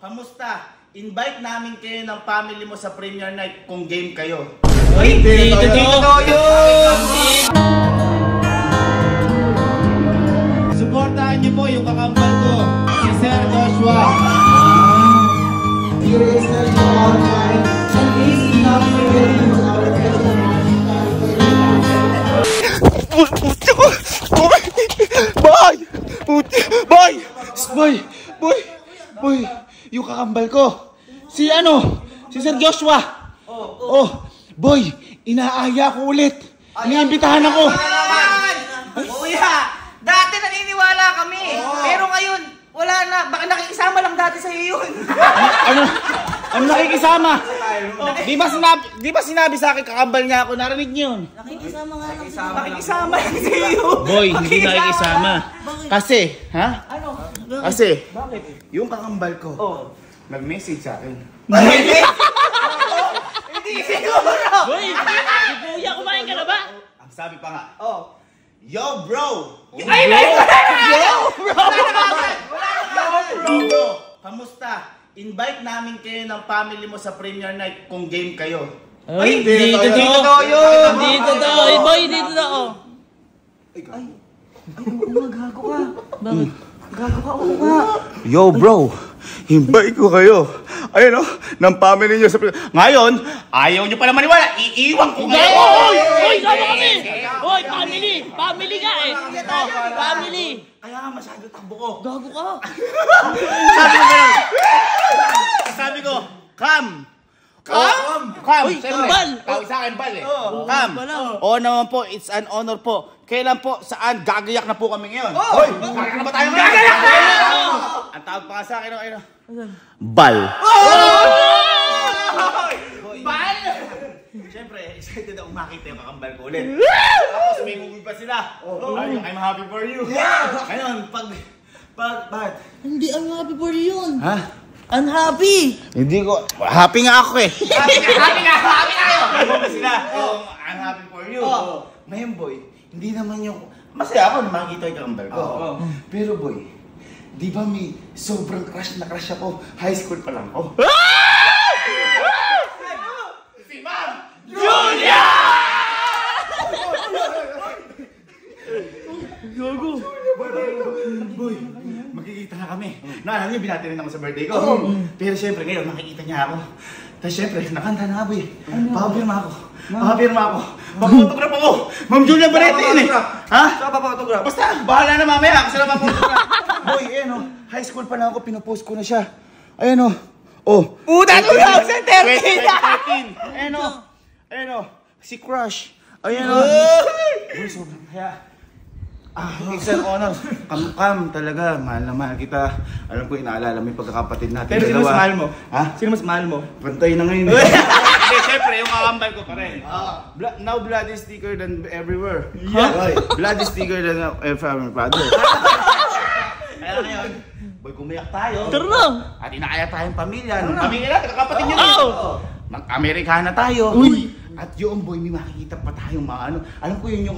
kamusta? Invite namin kayo ng family mo sa premiere night kung game kayo. Ay, hindi totoo yun! Supportahan niyo po yung kakambal ko, si Sir Joshua. Boy, yung kakambal ko. Si Sir Joshua. Boy, inaaya ko ulit. Iniimbitahan ako. Kuya, dati naniniwala kami. Pero ngayon, wala na. Baka nakikisama lang dati sa'yo yun. Ano nakikisama? Di ba sinabi sa akin kakambal niya ako? Narinig niyo yun? Nakikisama nga lang. Nakikisama lang sa'yo. Boy, hindi nakikisama. Kasi, Ano? Kasi, Bakit? Yung kakambal ko, nag-message sa akin. Hindi siguro. Boy, kuya, kumain ka na ba? Ang sabi pa nga, yo bro! Ay, Bro, kamusta? Invite namin kayo ng family mo sa premiere night kung game kayo. Ay, hindi totoo yun! Hindi totoo! Boy, hindi totoo! Gago ka. Bakit? Gago ka, oo nga. Yo bro, invite ko kayo. Ayun ng family nyo sa premiere. Ngayon, ayaw nyo pa naman maniwala. Iiwan ko kayo. Boy, sama kami! Boy, family! Family nga eh! Family! Kaya nga masyado takbo ko. Gago ka! Sabi ko, come! Uy, kambal! Tawag sa akin, bal eh. Come! Oo naman po, it's an honor po. Kailan po, saan? Gagayak na po kami ngayon. Hoy! Gagayak na ba tayo ngayon? Gagayak na! Ang tawag pa nga sa akin, bal. Bal! Siyempre, excited ako makita yung kakambal ko ulit. Tapos may movie pa sila. I'm happy for you. Ngayon, bakit? Hindi, I'm happy for yun. Ha? Unhappy! Hindi ko, happy nga ako eh. Happy nga kayo! Ano ba sila? I'm happy for you. Ngayon boy, hindi naman yung, masaya ako na makikita yung kakambal ko. Pero boy, di ba may sobrang crush na crush ako? High school pa lang ako. Si Ma'am Julia! Gago! Boy, magkikita na kami. Naalala niyo, binati rin ako sa birthday ko. Pero syempre ngayon, makikita niya ako. Tapos syempre, nakanta na ako eh. Papapirma ako. Papapotograph ako. Ma'am Julia Barreto yun eh. Ha? Saan papapotograph? Basta, bahala na mamaya. Kasi na papapotograph. Boy, high school pa lang ako, pinupost ko na siya. Ayan Puta, 2013! 2013. Ayan si Crush. Ayan Boy, sobrang kaya. It's an honor. Kam talaga. Mahal na mahal kita. Alam ko, inaalala mo yung pagkakapatid natin. Pero sino mas mahal mo? Ha? Sino mas mahal mo? Pantay na ngayon. Hindi, syempre, yung kakambal ko pa rin. Now blood is thicker than everywhere. Yeah. Blood is thicker than family father. Kaya ngayon, boy, kumiyak tayo. Tara na! At inaaya tayong pamilya. Pamilya natin, kakapatid nyo rin. Mag-Amerikana tayo. At yung boy, may makikita pa tayong mga alam ko yun yung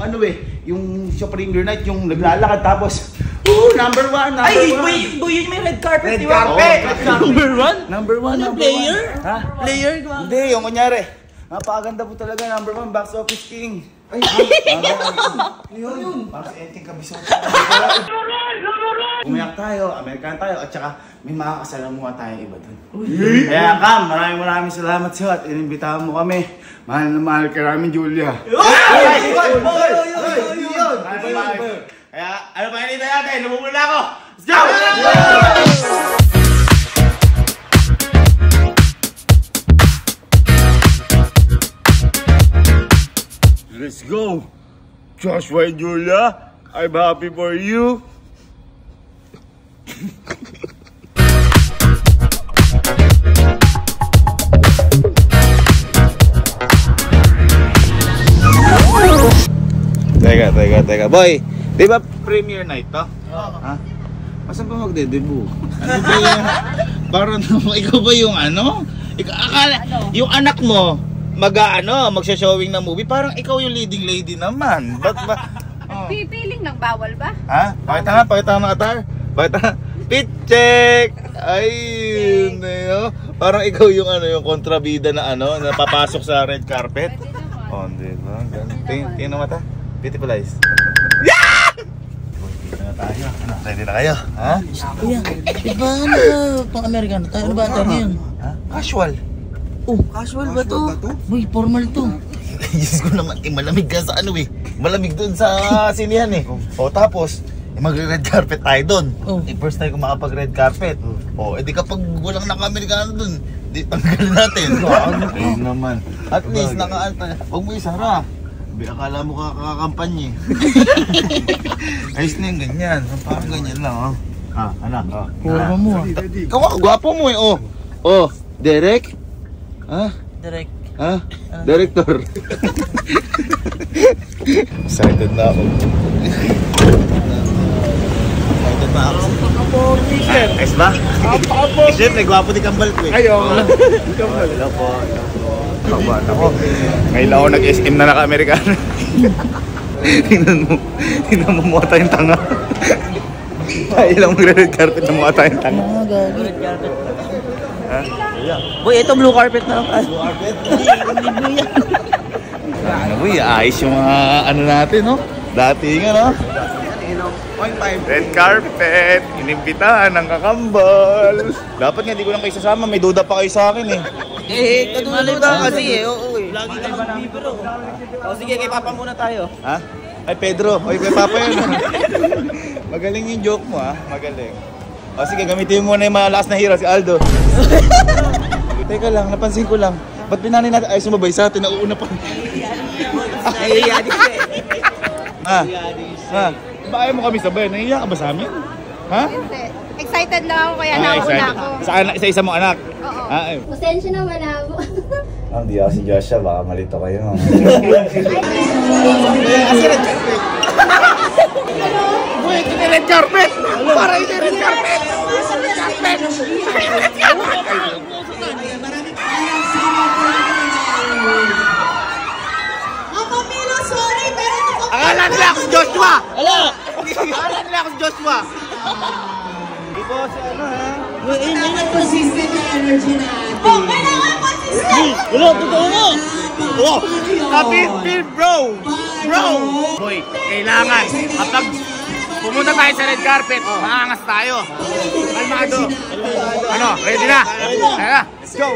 yung sa premiere night, yung naglalakad tapos, number one. Ay, boy, yun may red carpet, di ba? Number one? Number Player? one. Ha? Player, Hindi, yung kunyari. Napakaganda po talaga, number one, box office king. Ay, yun. Box ending kabisot. Umiyak tayo, American tayo, at saka may makakasalamuha tayong iba dun. Kaya Cam, maraming salamat sa'yo at inimbitahan mo kami. Mahal na mahal ka namin, Julia. Kaya, ano pa hinintay natin? Lumubula na ako! Let's go! Let's go! Joshua and Julia, I'm happy for you. Teka. Boy, di ba premiere night to? Ha? Masan ba magde-debut? Ano ba yan? Parang ikaw ba yung akala, yung anak mo, magsha-showing ng movie, parang ikaw yung leading lady naman. Ba't ba? Pipiling lang, bawal ba? Ha? Pakita nga ng atar. Pakita. Pit check! Ay! Ganda yun. Parang ikaw yung ano, yung kontrabida na ano, na papasok sa red carpet. Oh, di ba? Tingnan mo mata. Beautiful eyes. Yeah! Dito na tayo. Ano, ready na kayo? Ha? Kuya, iba ano ba pang Amerikano? Ano ba tayo yun? Ha? Casual. Oh, casual ba to? Uy, formal to. Diyos ko naman, malamig ka sa ano eh. Malamig doon sa sinihan eh. O tapos, mag-red carpet tayo doon. Oh. First time ko makapag-red carpet. O, edi kapag walang naka-Amerikano doon, di tanggalin natin. Ayun naman. At least, huwag mo isara. Akala mo kakakampanya eh. Ayos na yung ganyan. Parang ganyan lang, oh. Ah, anak, oh. Kurma mo ah. Ikaw ako, gwapo mo eh, oh. Oh, Derek? Ha? Direct. Ha? Director. Excited na ako. Excited na ako. Ayos ba? Siyempre, gwapo ni Kambal ko eh. Ayaw. Kambal. Hello po. Kaban ako. Ngayon lang ako nag-SM na naka-Amerikano. Tingnan mo mukha tayong tanga. Tayo lang magre-red carpet na mukha tayong tanga. Mga gagi. Red carpet. Ha? Boy, ito blue carpet na. Blue carpet? Ano boy, ayos yung mga ano natin, no? Dating ano? Red carpet, inimbitahan ng kakambal. Dapat nga, di ko lang kayo sasama. May duda pa kayo sa akin eh. Kaduda kasi eh. Oo eh. Lagi ka magbibiro. O sige, kay Papa muna tayo. Ha? Ay Pedro, oy kay Papa yun. Magaling yung joke mo ha, magaling. O sige, gamitin mo muna yung malakas na hero, si Aldo. Teka lang, napansin ko lang. Ba't pinanay natin ay sumabay sa atin, nauuna pa. Nahihiya din siya eh. Ha? Ha? Ba ayaw mo kami sabay? Nahihiya ka ba sa amin? Ha? Hindi. Excited lang ako kaya nauna ako. Sa isa mong anak? Oo. Ah, ay. Pasensya na malabo. Hindi ako si Joshua, baka malito kayo. Uy, ito na red carpet! Para ito red carpet! Red carpet! Akala nila ako si Joshua! Akala nila ako si Joshua! Di po si ano ha? Consistent na energy natin. Oh, kailangan consistent! Wala, totoo mo! Oh, happy feel bro! Bro! Boy, kailangan kapag pumunta tayo sa red carpet, maangas tayo. Kalmado. Ano, ready na? Tara, let's go!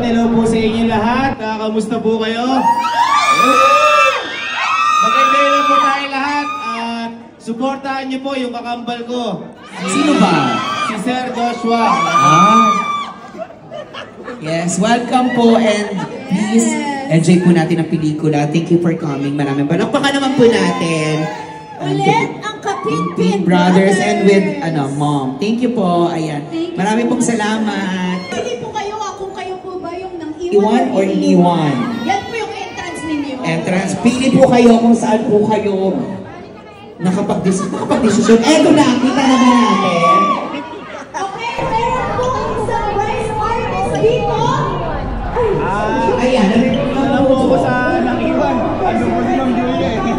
Hello po sa inyo lahat. Kamusta po kayo? Maganda lang po tayo lahat. Suportahan niyo po yung kakambal ko. Sino ba? Si Sir Joshua. Yes, welcome po and please enjoy po natin ang pelikula. Thank you for coming. Maraming palakpakan naman po natin. Ulit ang Kapinpin Brothers and with mom. Thank you po. Ayan. Maraming pong salamat. Pili po kayo kung kayo po ba yung nang Iwan or iniwan? Yan po yung entrance ninyo. Entrance. Pili po kayo kung saan po kayo nakapag-desisyon. Eto na, kita naman natin. Okay, meron po ang surprise artist dito. Ayan. Alam mo ako sa nakiwan. Ano po si Ma'am Julia eh.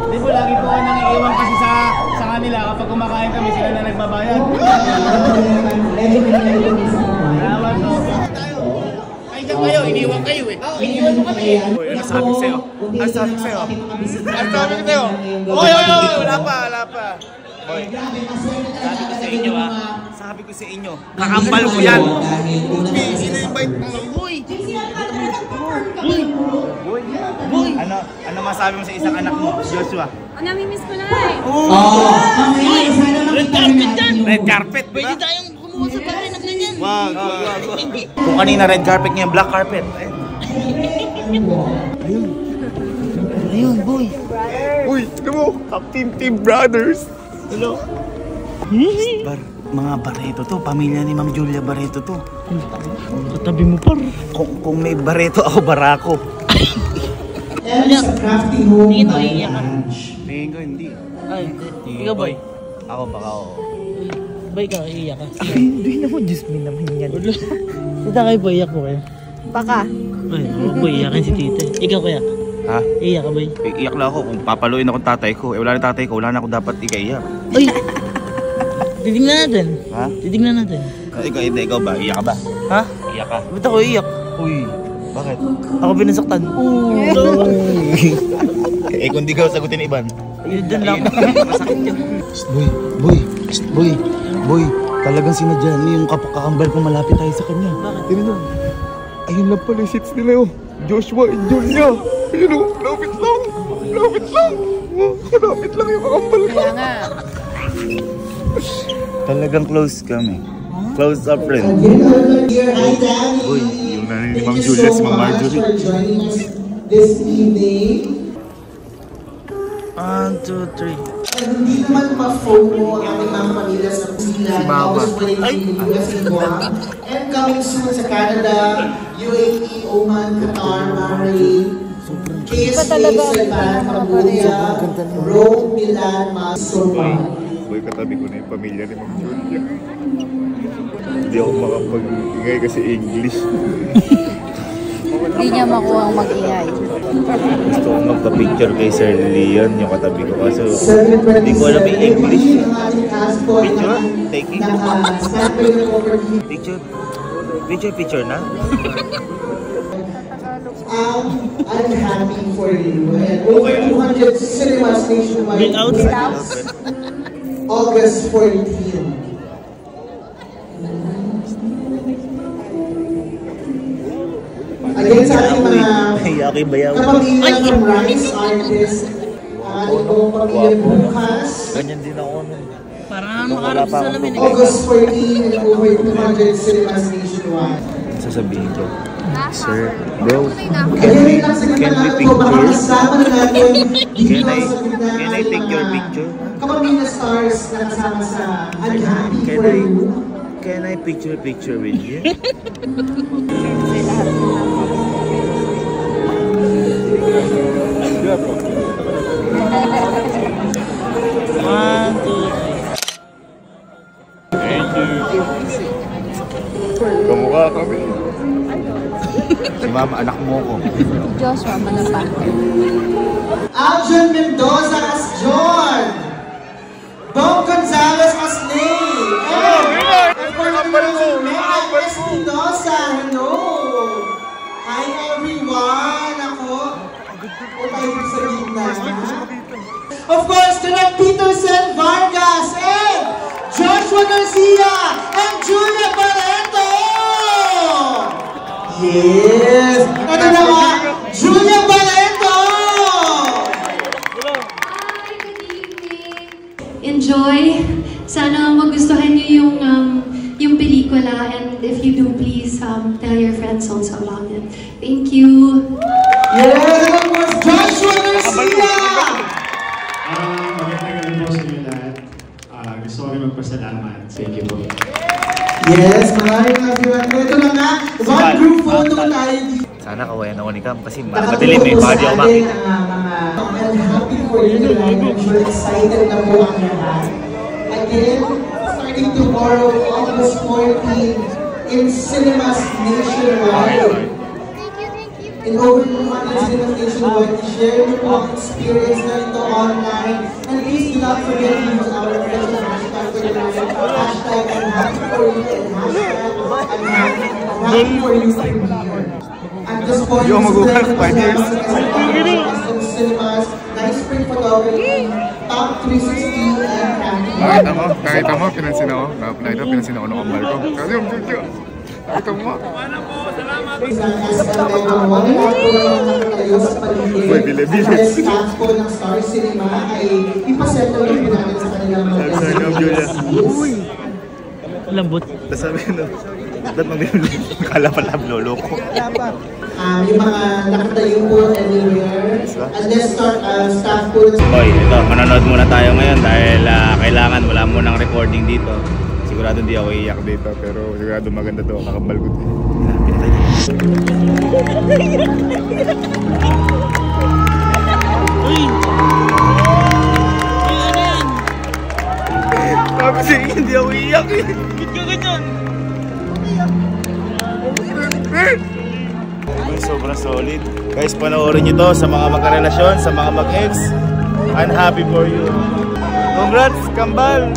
Di po, lagi po ako nangiiwan kasi sa kanila. Kapag kumakain kami, sila na nagbabayad. Salamat po. Ay, dyan kayo. Iniwan kayo eh. Iniwan mo kami. Ano sabi ko sa'yo? Ano sabi ko sa'yo? Ano sabi ko sa'yo? Oy! Wala pa. Boy, sabi ko sa inyo sabi ko sa inyo, kakambal ko yan. Ina-invite mo. Boy! Ano masabi mo sa isang anak mo, Joshua? Namimiss ko na eh. Red carpet, Pwede tayong kumuha sa bahay ng ganyan. Wag. Kung kanina red carpet ngayon, black carpet. Uy, ano mo? Captain Team Brothers. Hello? Mga Barreto to, pamilya ni Ma'am Julia Barreto to. Katabi mo par. Kung may Barreto, ako Barako. And sa crafty home Tingin mo, by iiyak ka. Ange. Tingin ko hindi. Ay, ikaw boy. Ako baka ako. Boy ka, iiyak ka. Ay, hindi naman, Diyos me naman yan. Ito kayo boy, iyak mo kayo. Baka. Ay, boy, iyakin si tita. Ikaw kaya? Ha? Iiyak ka boy. Iyak lang ako kung papaluin ako tatay ko. Wala na tatay ko, wala na ako dapat ikaiyak. Ay! Titignan natin. Ha? Titignan natin. Ikaw ba? Iyak ka ba? Ha? Iyak ka. Ba't ako iiyak? Uy, bakit? Ako binasaktan. Kung di ka sagutin Iban. Yun dyan lang. Masakit yun. Boy, talagang sinadya niyo yung kakambal kung malapit tayo sa kanya. Bakit? Tingnan nyo. Ayun lang pala yung seats nila yun. Joshua and Julia. Ayun o, lapit lang. Lapit lang. Lapit lang yung kakambal ko. Kaya nga. Talagang close kami. Close up friend. Uy, yung nanay ni Ma'am Julia, si Ma'am Marjorie. For joining us this evening. 1, 2, 3. Hindi naman ma-FOMO ang aming mga pamilya sa Kusila. August 23, US and Guam. And coming soon sa Canada, UAE, Oman, Qatar, Bahrain, KSA, Japan, Cambodia, Rome, Milan, Masoma. Boy, katabi ko na yung pamilya ni Ma'am Julia. Hindi ako makapag-ingay kasi English. Hindi niya makuha ang mag-ingay. Gusto kong magpa-picture kay Sir Leon, yung katabi ko. Kaso, hindi ko alam yung English. Picture? Taking? Picture na? I'm happy for you. And over 200 cinemas nationwide. August 14. Again sa ating mga kapamilya from Rise Artist, ating pong pamilya bukas, Ganyan din ako nun. Parang makarap sa salamin. August 14 and over 200 cinemas nationwide. Sasabihin ko, Sir, bro, Again, lang sa can we ganda ko, baka picture? kasama na natin dito Can I- sa gitna can I take your picture? kapamilya stars na kasama sa I'm happy Can for I- you. Can I picture with you? Kamukha kami. Si mama, anak mo ko. Joshua, malapa. Aljon Mendoza as John. Bong Gonzalez as Ney. And for the music, May S. Mendoza. Hello. Hi everyone. Ako. Okay, sa gitna. Of course, Direk Peterson Vargas and Joshua Garcia and Julia Barreto. Yes. Ito na nga, Julia Barreto. Enjoy. Sana magustuhan niyo yung pelikula, and if you do, please tell your friends also about it. Thank you. Yes, and of course, Joshua Garcia. Magandang gabi po sa inyo lahat. Gusto ko rin magpasalamat. Thank you po. Yes, maraming everyone. Ito na nga, one group photo tayo dito. Sana kawayan ako ni Cam kasi madilim eh. Baka di ako makita. I'm happy for you tonight. I'm sure excited na po ang lahat. Again, starting tomorrow, August 14, in cinemas nationwide. In over 200 cinemas nationwide, share your po ang experience na ito online. And please do not forget to use our official hashtag for the hashtag I'm happy for you and hashtag I'm happy for you premiere. At this point, Yo, mag-uwas, 5 years. SM Cinemas, Nice Spring Photography, Top 360, and Camping. Nakita mo, pinansin ako. Na-apply na, pinansin ako ng kambal ko. Kasi yung Julia. Nakita mo. Uy, bile-bile. Sa staff po ng Star Cinema ay ipasettle po natin sa kanilang mga Sorry, Julia. Lambot. Tapos sabi no, ba't magbibili? Kala pala lolo ko. yung mga nakatayo po anywhere. ba? And let's start staff po. Boy, ito, manonood muna tayo ngayon dahil kailangan wala munang recording dito. Sigurado hindi ako iiyak dito, pero sigurado maganda to, kakambal ko din. Kasi hindi ako iiyak eh. Bakit ka ganyan? Sobrang solid. Guys, panoorin nyo to sa mga magkarelasyon, sa mga mag-ex. I'm happy for you. Congrats, kambal!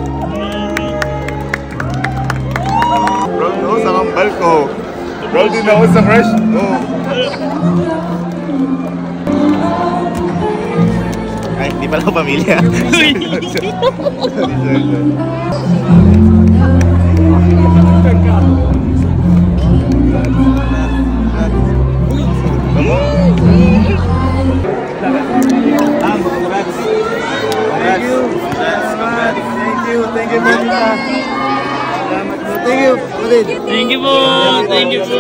Proud ako sa kambal ko. Proud din ako sa crush ko. Ay, hindi pala ako pamilya. Thank you, Monica. Thank you. Thank you po. Thank you po.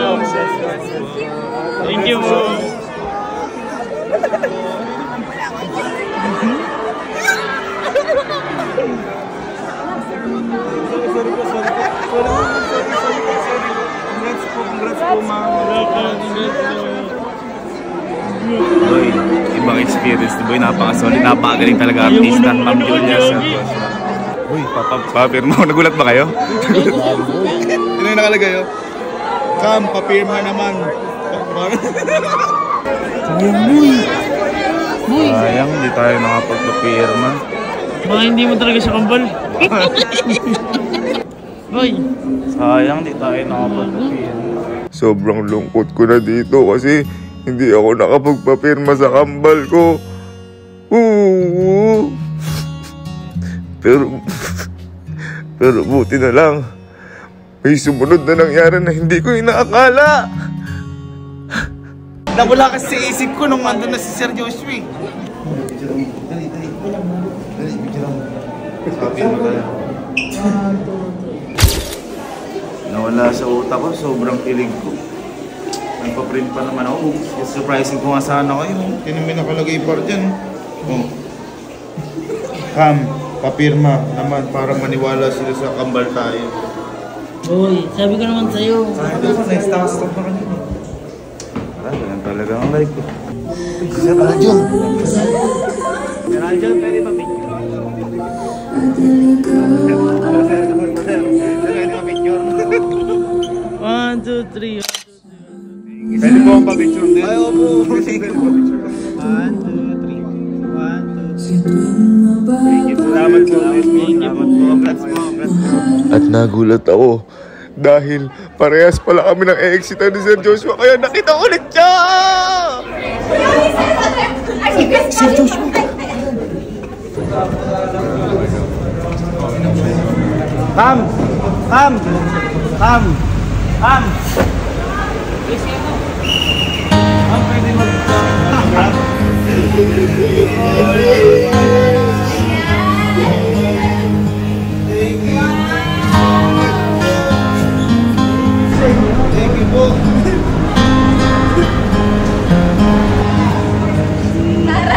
Thank you po. Boy, ibang experience ni Boy, napaka-solid, napakagaling talaga artista, Ma'am Julia Santos. Uy, papirma ko. Nagulat ba kayo? Ano yung nakalagay yun? Kam, papirma naman. Sayang, hindi tayo nakapagpapirma. Baka hindi mo talaga siya kambal. Boy. Sayang, hindi tayo nakapagpapirma. Sobrang lungkot ko na dito kasi hindi ako nakapagpapirma sa kambal ko. Pero buti na lang. May sumunod na nangyari na hindi ko inaakala. Nawala kasi sa isip ko nung andun na si Sir Joshua. Nawala sa utak ko, sobrang kilig ko. Nagpa-print pa naman ako. Surprising ko nga sana kayo. Yan ang may nakalagay pa dyan. Oh. Kam, papirma naman para maniwala sila sa kambal tayo. Boy, sabi ko naman sa'yo. Sabi ko, na-stop na kanina. Ganyan talaga ang like ko. Sir Aljon! Sir Aljon, pwede pa picture? One, two, three. Pwede po akong pa-picture din? Ay, opo. One, two, three. One, two, three. Salamat po. Congrats po. At nagulat ako dahil parehas pala kami ng e-excitan ni Sir Joshua kaya nakita ko ulit siya! Sir Joshua! Kam! Pwede Thank you po.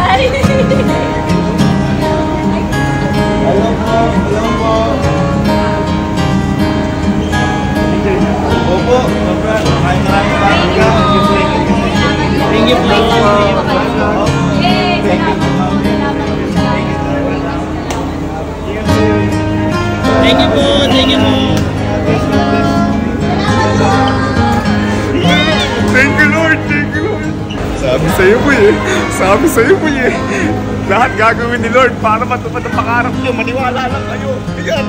Aray! Hello po. Opo, maraming Thank you po. Thank you po. Thank you po. Thank you Lord! Thank you Lord! Sabi sa'yo po eh. Lahat gagawin ni Lord para matupad ang pangarap niyo. Maniwala lang kayo. Ayan.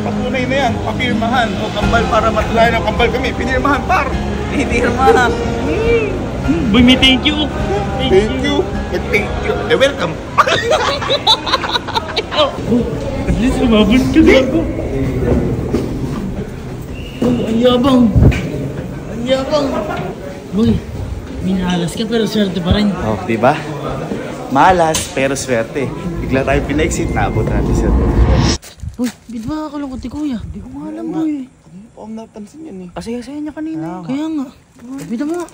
patunay na yan. Papirmahan. Kambal para matulayan ang kambal kami. Pinirmahan, par. Pinirma. Boy, may thank you. Thank you. Thank you. Welcome. At least umabot ka na ako. Ang yabang. Ang yabang. Boy, minalas ka pero swerte pa rin. Oh, diba? Malas pero swerte. Bigla tayo pina-exit, naabot natin siya. Boy, bit ba kakalungkot ni Kuya? Hindi ko nga alam, boy. Hindi pa akong napansin yan eh. Kasaya-saya niya kanina. Kaya nga. Bita mo nga.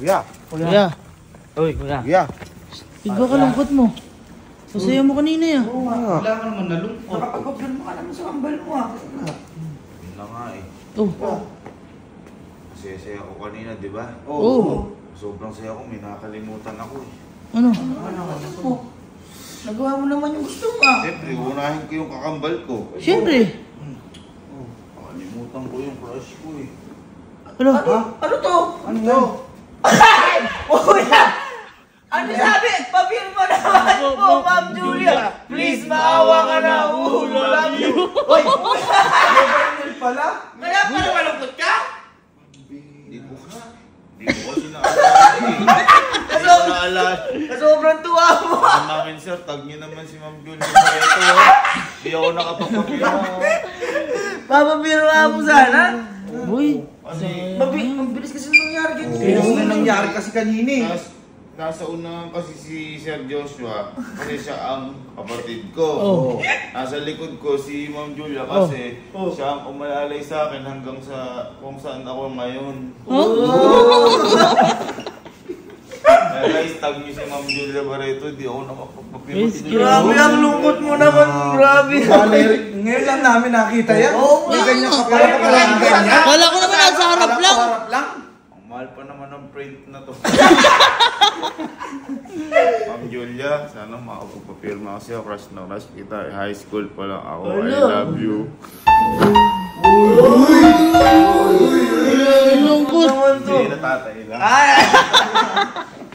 Kuya. Kuya. Uy, kuya. Yeah. Iba ka lungkot mo. Masaya mo kanina ya. Wala ka naman nalungkot. Nakapag-confirm ka naman sa kambal mo ah. Yun na nga eh. Saya ako kanina, di ba? Oo. Sobrang saya ko, may nakakalimutan ako eh. Ano? Nagawa mo naman yung gusto mo ah. Siyempre, unahin ko yung kakambal ko. Siyempre. Nakalimutan ko yung crush ko eh. Ano? Ano to? Ano to? Kuya! Ano sabi? Papirma naman po, Ma'am Julia. Please, maawa ka na. Love you. Uy! Pala? Kaya pala malungkot ka? Hindi ko kasi naalala eh. Hindi ko naalala. Sobrang tuwa mo. Ang namin sir, tag niyo naman si Ma'am Julia sa ito. Hindi ako nakapagpapirma. Papapirma mo sana? Uy. Mabilis kasi nangyari ganyan. Kaya nga nangyari kasi kanina eh. Nasa unahan kasi si Sir Joshua kasi siya ang kapatid ko. Nasa likod ko si Ma'am Julia kasi siya ang umalalay sa akin hanggang sa kung saan ako ngayon. Guys, tag niyo si Ma'am Julia Barreto, di ako nakapagpapirma. Grabe, ang lungkot mo naman. Grabe. Ngayon lang namin nakita yan. May ganyan ka pala. Wala ko naman nasa harap lang. Ang mahal pa naman ang print na to. Ma'am Julia, sana makapagpapirma kasi ako. Crush na crush kita. High school pa lang ako. I love you. Lungkot. Hindi na tatay lang.